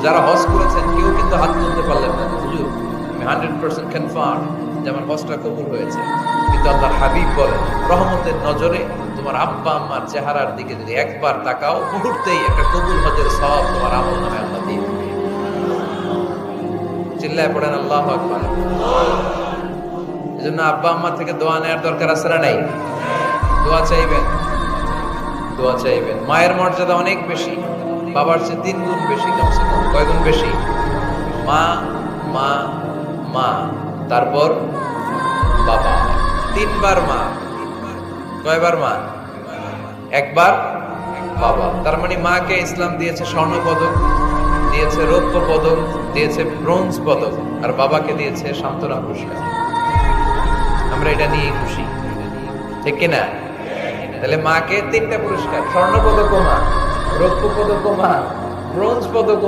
যারা হজ করেছেন কেউ কিন্তু হাত তুলতে পারলেন না, হুজুর আমি 100% কনফার্ম যে আমার হজটা কবুল হয়েছে। কিন্তু আল্লাহর হাবিব বলেন, রহমতের নজরে তোমার আব্বা আম্মার চেহারার দিকে যদি একবার তাকাও, মুহূর্তেই একটা কবুল হজের সওয়াব তোমার আমল নামে আল্লাহ দিয়ে দিবে। চিল্লায় পড়েন আল্লাহু আকবার। এজন্য আব্বা আম্মা থেকে দোয়া নেওয়ার দরকার আছে না নাই? দোয়া চাইবেন, দোয়া চাইবেন। মায়ের মর্যাদা অনেক বেশি, বাবার চেয়ে 3 গুণ বেশি। কমসে কম কয় গুণ বেশি? মা মা মা, তারপর বাবা, 3 বার মা। কয়বার মা? একবার বাবা। তার মানে মাকে ইসলাম দিয়েছে স্বর্ণ পদক, দিয়েছে রৌপ্য পদক, দিয়েছে ব্রোঞ্জ পদক, আর বাবাকে দিয়েছে সান্ত্বনা পুরস্কার। আমরা এটা নিয়ে খুশি, ঠিক কিনা? তাহলে মাকে 3টা পুরস্কার, স্বর্ণ পদক মা, রৌপ্য পদক মা, ব্রোঞ্জ পদক